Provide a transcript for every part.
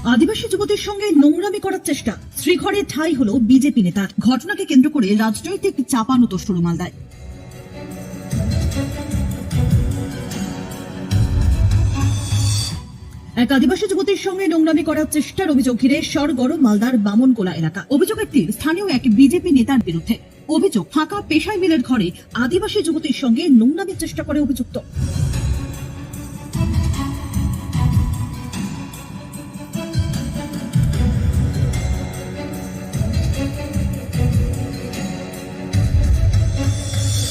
আদিবাসী যুবতীর সঙ্গে নোংরামি করার চেষ্টা, শ্রীঘরে ঠাঁই হলো বিজেপি নেতার। ঘটনাকে কেন্দ্র করে রাজনৈতিক চাপানুতোর মালদায়। এক আদিবাসী যুবতীর সঙ্গে নোংরামি করার চেষ্টার অভিযোগ ঘিরে সরগরম মালদার বামনগোলা এলাকা। অভিযোগ একটি স্থানীয় এক বিজেপি নেতার বিরুদ্ধে। অভিযোগ, ফাঁকা পেশাই মিলের ঘরে আদিবাসী যুবতীর সঙ্গে নোংরামির চেষ্টা করে অভিযুক্ত।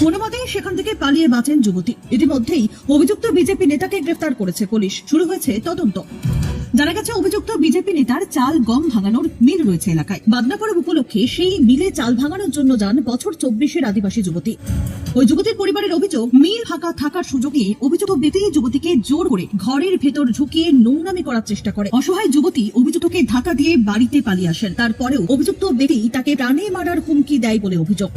কোনোমতেই সেখান থেকে পালিয়ে বাঁচেন যুবতী। ইতিমধ্যেই অভিযুক্ত বিজেপি নেতাকে গ্রেফতার করেছে পুলিশ। শুরু হয়েছে তদন্ত। জানা গেছে অভিযুক্ত বিজেপি নেতার চাল গম ভাঙানোর মিল রয়েছে এলাকায়। বাদনা পরব উপলক্ষে সেই মিলে চাল ভাঙানোর জন্য যান বছর 24-এর আদিবাসী যুবতী। ওই যুবতীর পরিবারের অভিযোগ, মিল ফাঁকা থাকার সুযোগে অভিযুক্ত ব্যক্তি যুবতীকে জোর করে ঘরের ভেতর ঢুকিয়ে নোংরামি করার চেষ্টা করে। অসহায় যুবতী অভিযুক্তকে ধাক্কা দিয়ে বাড়িতে পালিয়ে আসেন। তারপরেও অভিযুক্ত ব্যক্তি তাকে প্রাণে মারার হুমকি দেয় বলে অভিযোগ।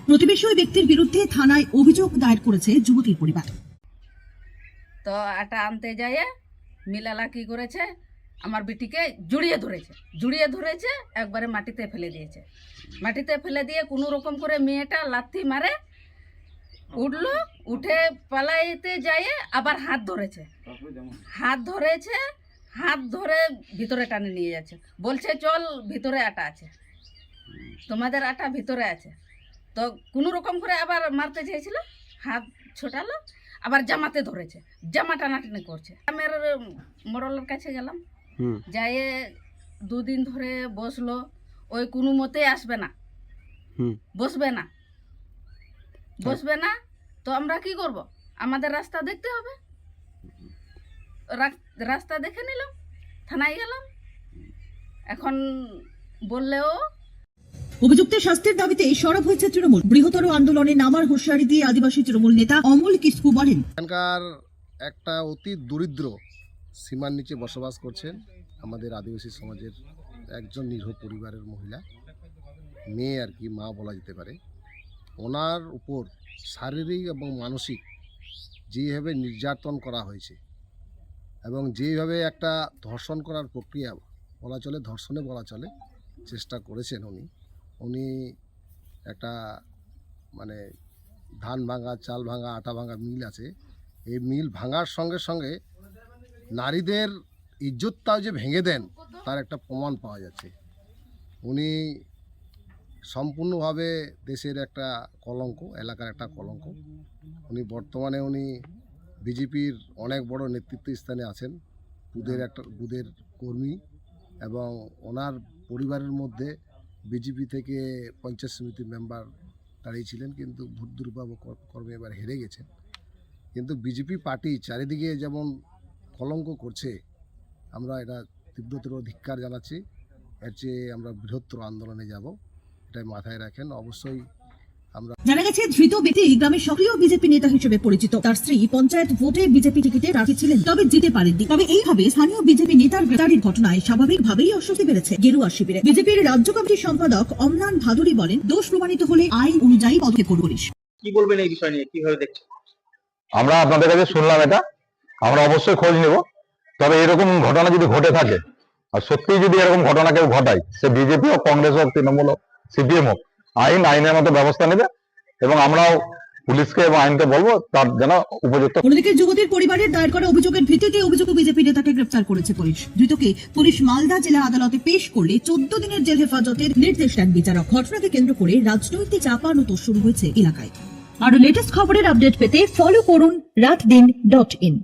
প্রতিবেশী ওই ব্যক্তির বিরুদ্ধে থানায় অভিযোগ দায়ের করেছে যুবতীর পরিবার। তো আটা আনতে যায় মিলালা কি করেছে, আমার বিটিকে জড়িয়ে ধরেছে একবারে মাটিতে ফেলে দিয়েছে। মাটিতে ফেলে দিয়ে কোনো রকম করে মেয়েটা লাথি মারে, উঠলো, উঠে পালাইতে যায় আবার হাত ধরে ভিতরে টানে নিয়ে যাচ্ছে। বলছে চল ভিতরে আটা আছে, তোমাদের আটা ভিতরে আছে। তো কোনো রকম করে আবার মারতে চাইছিল, হাত ছোটালো, আবার জামাতে ধরেছে, জামা টানাটানি করছে। আমার মোড়লের কাছে গেলাম, যাইয়ে 2 দিন ধরে বসলো, ওই কোনো মতে আসবে না, বসবে না। তো আমরা কি করব, আমাদের রাস্তা দেখতে হবে। রাস্তা দেখে নিলাম, থানায় গেলাম। এখন বললেও অভিযুক্তের শাস্তির দাবিতে সরব হয়েছে তৃণমূল। বৃহত্তর আন্দোলনে নামার হুঁশিয়ারি দিয়ে আদিবাসী তৃণমূল নেতা অমল কিসকু বলেন, এখানকার একটা অতি দরিদ্র সীমার নিচে বসবাস করছেন আমাদের আদিবাসী সমাজের একজন নিরীহ পরিবারের মহিলা, মেয়ে আর কি, মা বলা যেতে পারে। ওনার উপর শারীরিক এবং মানসিক যেভাবে নির্যাতন করা হয়েছে এবং যেভাবে একটা ধর্ষণ করার প্রক্রিয়া বলা চলে, ধর্ষণে বলা চলে, চেষ্টা করেছেন উনি একটা মানে ধান ভাঙা, চাল ভাঙা, আটা ভাঙা মিল আছে। এই মিল ভাঙার সঙ্গে সঙ্গে নারীদের ইজ্জতটাও যে ভেঙে দেন তার একটা প্রমাণ পাওয়া যাচ্ছে। উনি সম্পূর্ণভাবে দেশের একটা কলঙ্ক, এলাকার একটা কলঙ্ক। বর্তমানে বিজেপির অনেক বড় নেতৃত্ব স্থানে আছেন, বুথের কর্মী, এবং ওনার পরিবারের মধ্যে বিজেপি থেকে পঞ্চায়েত সমিতির মেম্বার দাঁড়িয়েছিলেন, কিন্তু ভোট দুর্ভাগ্যক্রমে এবার হেরে গেছেন। কিন্তু বিজেপি পার্টি চারিদিকে যেমন কলঙ্ক করছে, আমরা এটা তীব্রতর ধিক্কার জানাচ্ছি। এর চেয়ে আমরা বৃহত্তর আন্দোলনে যাব, এটাই মাথায় রাখেন। অবশ্যই জানা গেছে ধৃত ব্যক্তি গ্রামের সক্রিয় বিজেপি নেতা হিসেবে পরিচিত। তার স্ত্রী পঞ্চায়েত ভোটে বিজেপি টিকিটে প্রার্থী ছিলেন, তবে জিতে পারেননি। তবে এইভাবে স্থানীয় বিজেপি নেতার গ্রেফতারির ঘটনায় স্বাভাবিকভাবেই অস্বস্তি বেড়েছে গেরুয়া শিবিরে। বিজেপির রাজ্য কমিটির সম্পাদক অমলান ভাদুরী বলেন, দোষ প্রমাণিত হলে আইন অনুযায়ী পদক্ষেপ করবে পুলিশ। কি বলবেন এই বিষয় নিয়ে, কিভাবে দেখছেন? আমরা আপনাদের কাছে শুনলাম, এটা আমরা অবশ্যই খোঁজ নেব। তবে এরকম ঘটনা যদি ঘটে থাকে, আর সত্যি যদি এরকম ঘটনা কেউ ঘটায়, সে বিজেপি হোক, কংগ্রেস হোক, তৃণমূল হোক, সিপিএম হোক, আইনের মতো ব্যবস্থা নেবে এবং আমরাও পুলিশকে এবং আইনকে বলবো তার যেন উপযুক্ত। অন্যদিকে যুবতীর পরিবারের দায়ের করা অভিযোগের ভিত্তিতে অভিযুক্ত বিজেপি নেতাকে গ্রেফতার করেছে পুলিশ। ধৃতকে পুলিশ মালদা জেলা আদালতে পেশ করলে 14 দিনের জেল হেফাজতের নির্দেশ দেন বিচারক। ঘটনাকে কেন্দ্র করে রাজনৈতিক চাপানুতোর শুরু হয়েছে এলাকায়। আর লেটেস্ট খবরের আপডেট পেতে ফলো করুন রাতদিন.in।